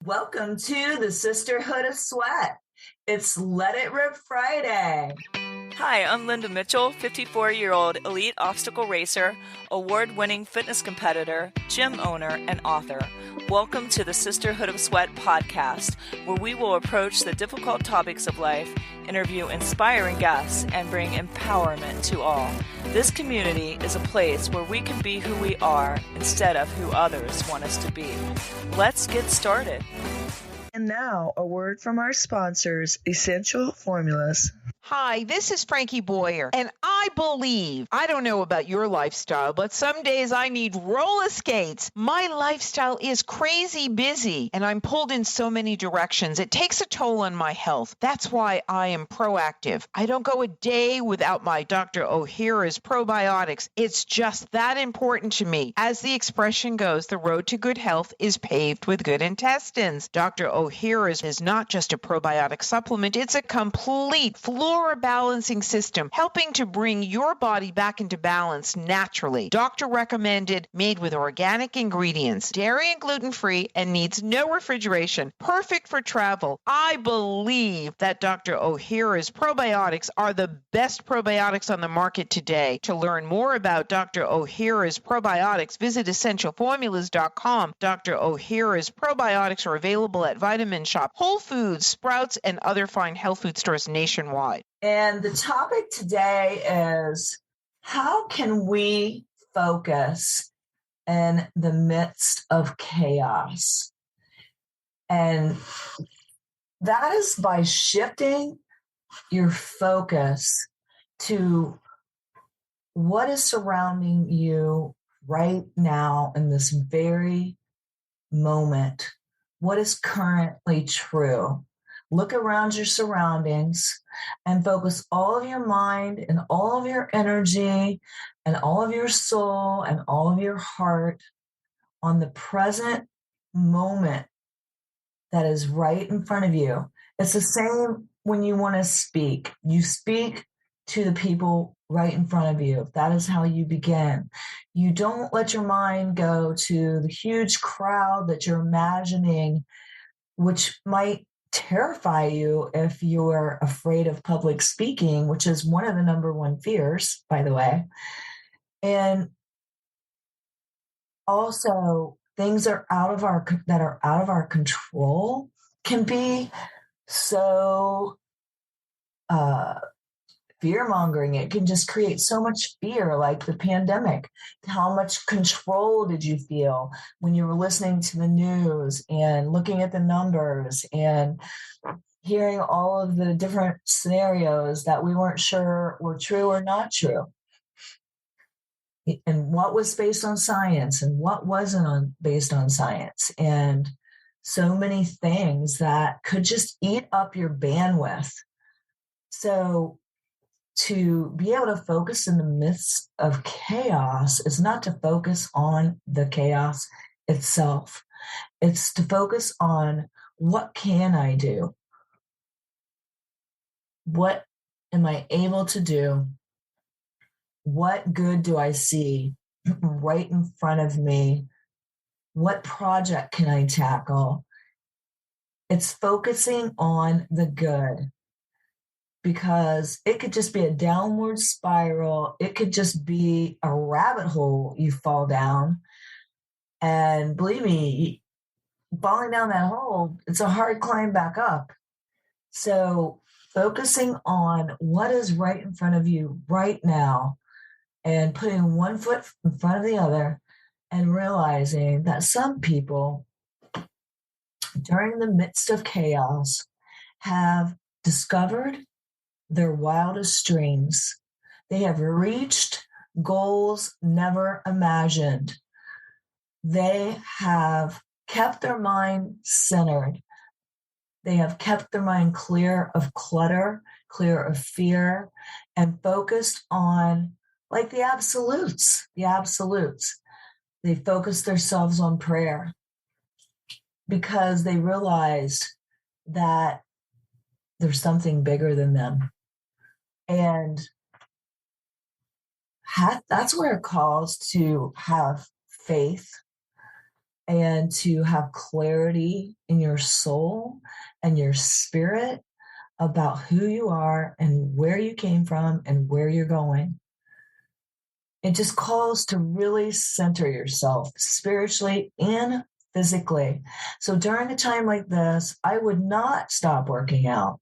Welcome to the Sisterhood of Sweat. It's Let It Rip Friday. Hi, I'm Linda Mitchell, 54-year-old elite obstacle racer, award-winning fitness competitor, gym owner, and author. Welcome to the Sisterhood of Sweat podcast, where we will approach the difficult topics of life, interview inspiring guests, and bring empowerment to all. This community is a place where we can be who we are instead of who others want us to be. Let's get started. And now, a word from our sponsors, Essential Formulas. Hi, this is Frankie Boyer, and I don't know about your lifestyle, but some days I need roller skates. My lifestyle is crazy busy, and I'm pulled in so many directions. It takes a toll on my health. That's why I am proactive. I don't go a day without my Dr. O'Hara's probiotics. It's just that important to me. As the expression goes, the road to good health is paved with good intestines. Dr. O'Hara's is not just a probiotic supplement, it's a complete flora balancing system, helping to bring your body back into balance naturally. Doctor recommended, made with organic ingredients, dairy and gluten-free, and needs no refrigeration. Perfect for travel. I believe that Dr. O'Hara's probiotics are the best probiotics on the market today. To learn more about Dr. O'Hara's probiotics, visit essentialformulas.com. Dr. O'Hara's probiotics are available at Vitamin Shop, Whole Foods, Sprouts, and other fine health food stores nationwide. And the topic today is, how can we focus in the midst of chaos? And that is by shifting your focus to what is surrounding you right now in this very moment. What is currently true? Look around your surroundings and focus all of your mind and all of your energy and all of your soul and all of your heart on the present moment that is right in front of you. It's the same when you want to speak. You speak to the people right in front of you. That is how you begin. You don't let your mind go to the huge crowd that you're imagining, which might terrify you if you're afraid of public speaking, which is one of the number one fears, by the way. And also, things that are out of our control can be so fear-mongering. It can just create so much fear, like the pandemic. How much control did you feel when you were listening to the news and looking at the numbers and hearing all of the different scenarios that we weren't sure were true or not true? And what was based on science and what wasn't based on science? And so many things that could just eat up your bandwidth. So to be able to focus in the midst of chaos is not to focus on the chaos itself. It's to focus on, what can I do? What am I able to do? What good do I see right in front of me? What project can I tackle? It's focusing on the good. Because it could just be a downward spiral. It could just be a rabbit hole you fall down. And believe me, falling down that hole, it's a hard climb back up. So focusing on what is right in front of you right now and putting one foot in front of the other and realizing that some people during the midst of chaos have discovered their wildest dreams. They have reached goals never imagined. They have kept their mind centered. They have kept their mind clear of clutter, clear of fear, and focused on, like, the absolutes. They focused themselves on prayer because they realized that there's something bigger than them. And that's where it calls to have faith, and to have clarity in your soul and your spirit about who you are and where you came from and where you're going. It just calls to really center yourself spiritually and physically. So during a time like this, I would not stop working out.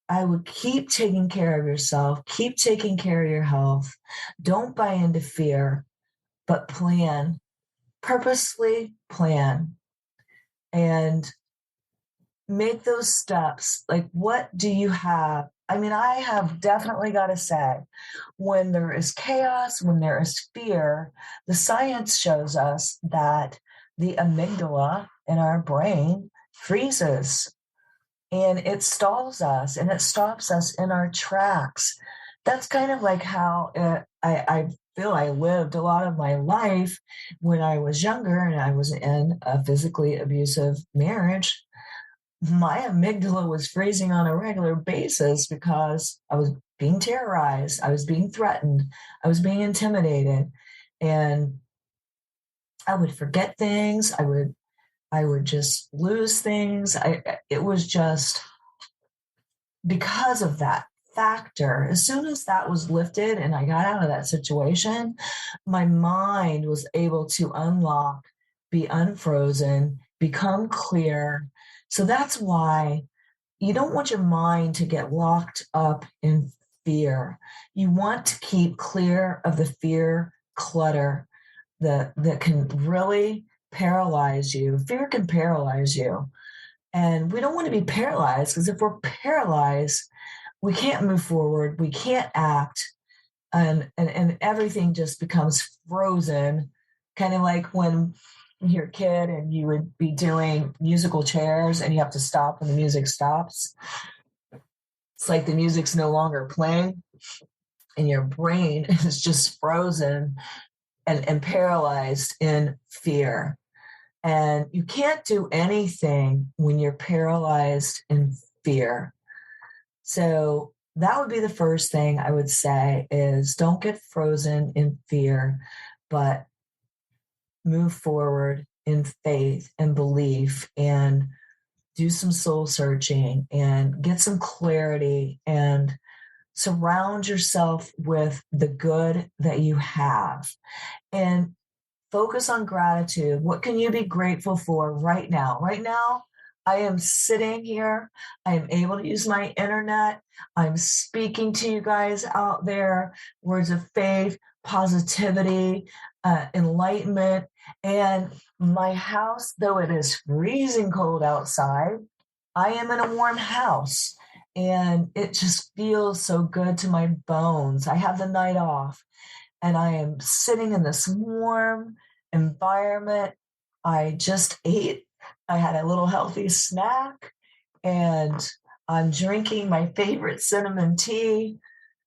I would keep taking care of yourself, keep taking care of your health. Don't buy into fear, but plan, purposely plan, and make those steps. Like, what do you have? I mean, I have definitely got to say, when there is chaos, when there is fear, the science shows us that the amygdala in our brain freezes and it stalls us and it stops us in our tracks. That's kind of like how I feel I lived a lot of my life when I was younger and I was in a physically abusive marriage. My amygdala was freezing on a regular basis because I was being terrorized, I was being threatened, I was being intimidated, and I would forget things. I would just lose things. It was just because of that factor. As soon as that was lifted and I got out of that situation, my mind was able to unlock, be unfrozen, become clear. So that's why you don't want your mind to get locked up in fear. You want to keep clear of the fear clutter that can really paralyze you. Fear can paralyze you. And we don't want to be paralyzed, because if we're paralyzed, we can't move forward, we can't act, and everything just becomes frozen, kind of like when you're a kid and you would be doing musical chairs and you have to stop when the music stops. It's like the music's no longer playing and your brain is just frozen and paralyzed in fear. And you can't do anything when you're paralyzed in fear. So that would be the first thing I would say is don't get frozen in fear, but move forward in faith and belief and do some soul searching and get some clarity and surround yourself with the good that you have. And focus on gratitude. What can you be grateful for right now? Right now, I am sitting here. I am able to use my internet. I'm speaking to you guys out there, words of faith, positivity, enlightenment. And my house, though it is freezing cold outside, I am in a warm house. And it just feels so good to my bones. I have the night off. And I am sitting in this warm environment. I just ate. I had a little healthy snack, and I'm drinking my favorite cinnamon tea,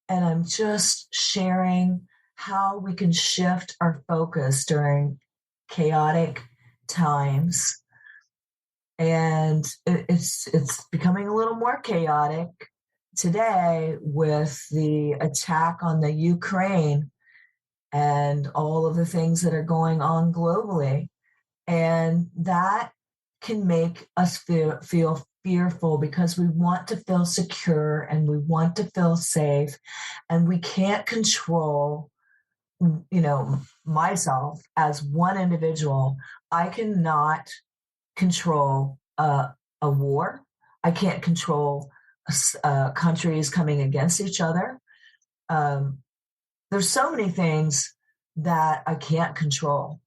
and I'm just sharing how we can shift our focus during chaotic times. And it's becoming a little more chaotic today with the attack on the Ukraine and all of the things that are going on globally. And that can make us feel fearful because we want to feel secure and we want to feel safe, and we can't control, myself as one individual. I cannot control a war. I can't control countries coming against each other. There's so many things that I can't control.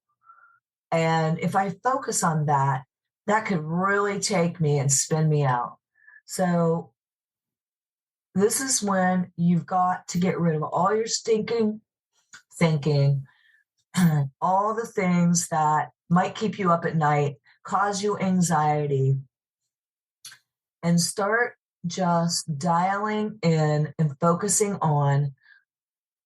And if I focus on that, that could really take me and spin me out. So this is when you've got to get rid of all your stinking thinking, all the things that might keep you up at night, cause you anxiety, and start just dialing in and focusing on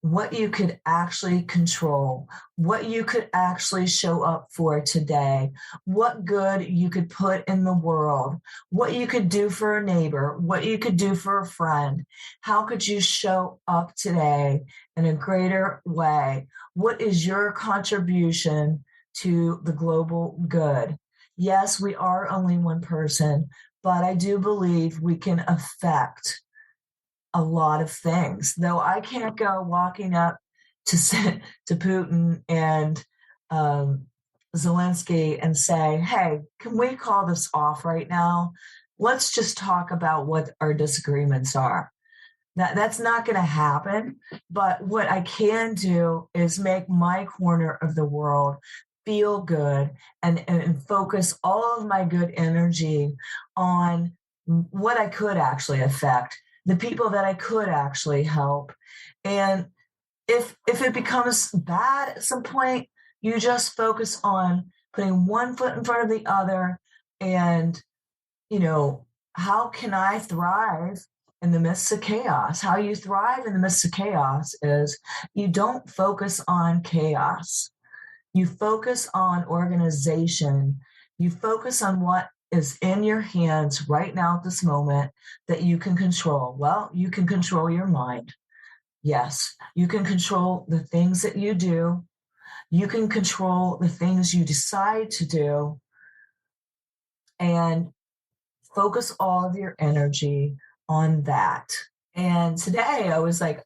what you could actually control, what you could actually show up for today, what good you could put in the world, what you could do for a neighbor, what you could do for a friend. How could you show up today in a greater way? What is your contribution to the global good. Yes, we are only one person, but I do believe we can affect a lot of things. Though I can't go walking up to to Putin and Zelensky and say, "Hey, can we call this off right now? Let's just talk about what our disagreements are." That's not going to happen. But what I can do is make my corner of the world feel good and focus all of my good energy on what I could actually affect, the people that I could actually help. And if it becomes bad at some point, you just focus on putting one foot in front of the other and, how can I thrive in the midst of chaos? How you thrive in the midst of chaos is you don't focus on chaos. You focus on organization. You focus on what is in your hands right now at this moment that you can control. Well, you can control your mind. Yes, you can control the things that you do. You can control the things you decide to do. And focus all of your energy on that. And today I was like,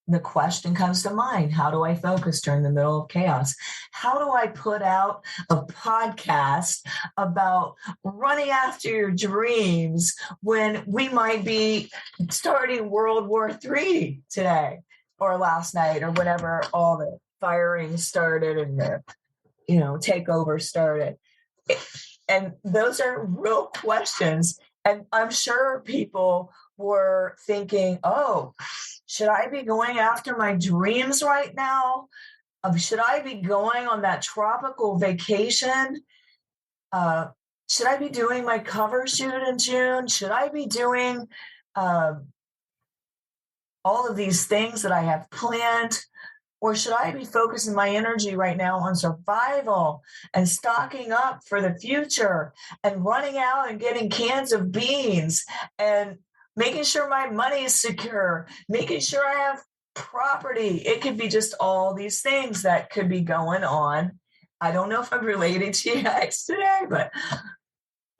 the question comes to mind. How do I focus during the middle of chaos? How do I put out a podcast about running after your dreams when we might be starting World War III today or last night or whenever all the firing started and the, takeover started? And those are real questions. And I'm sure people were thinking, oh, should I be going after my dreams right now? Should I be going on that tropical vacation? Should I be doing my cover shoot in June? Should I be doing all of these things that I have planned? Or should I be focusing my energy right now on survival and stocking up for the future and running out and getting cans of beans and making sure my money is secure, making sure I have property? It could be just all these things that could be going on. I don't know if I'm related to you guys today, but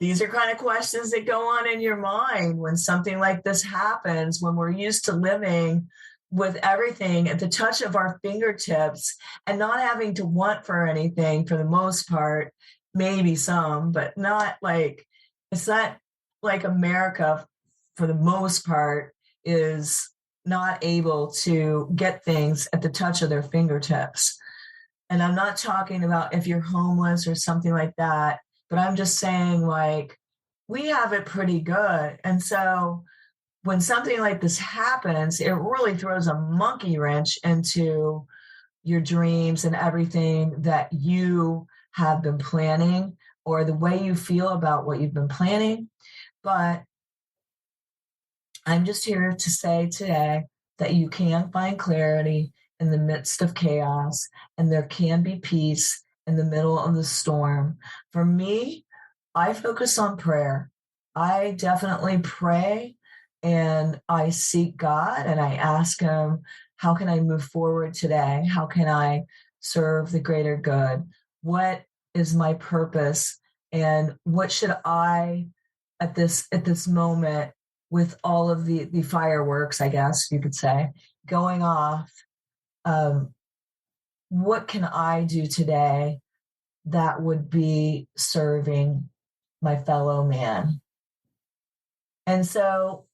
these are kind of questions that go on in your mind when something like this happens, when we're used to living with everything at the touch of our fingertips and not having to want for anything for the most part, maybe some, but not like, it's not like America for the most part is not able to get things at the touch of their fingertips. And I'm not talking about if you're homeless or something like that, but I'm just saying like, we have it pretty good. And so when something like this happens, it really throws a monkey wrench into your dreams and everything that you have been planning or the way you feel about what you've been planning. But I'm just here to say today that you can find clarity in the midst of chaos, and there can be peace in the middle of the storm. For me, I focus on prayer. I definitely pray. And I seek God and I ask him, how can I move forward today? How can I serve the greater good? What is my purpose? And what should I, at this moment, with all of the fireworks, I guess you could say, going off, what can I do today that would be serving my fellow man? And so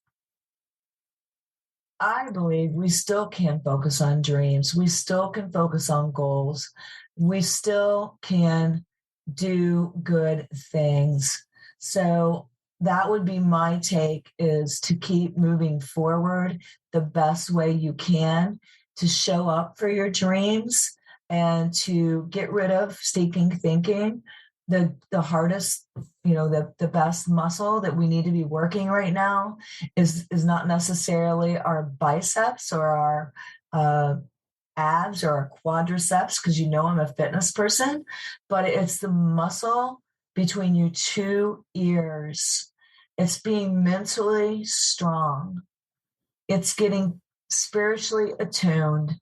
I believe we still can focus on dreams. We still can focus on goals. We still can do good things. So that would be my take, is to keep moving forward the best way you can, to show up for your dreams and to get rid of stinking thinking. The hardest, the best muscle that we need to be working right now is not necessarily our biceps or our abs or our quadriceps, because I'm a fitness person, but it's the muscle between your two ears. It's being mentally strong. It's getting spiritually attuned,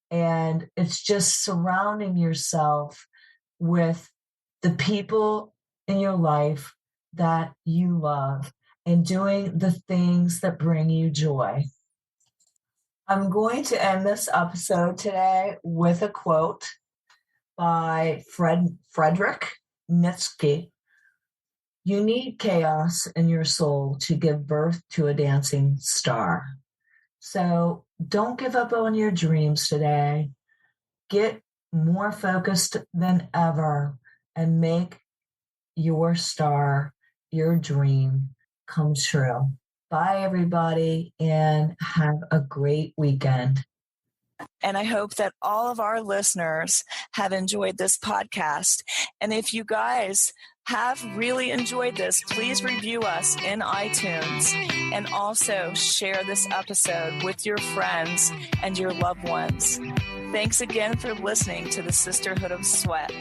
and it's just surrounding yourself with the people in your life that you love and doing the things that bring you joy. I'm going to end this episode today with a quote by Friedrich Nietzsche. You need chaos in your soul to give birth to a dancing star. So don't give up on your dreams today. Get more focused than ever and make your star, your dream come true. Bye, everybody, and have a great weekend. And I hope that all of our listeners have enjoyed this podcast. And if you guys have really enjoyed this, please review us in iTunes and also share this episode with your friends and your loved ones. Thanks again for listening to the Sisterhood of Sweat.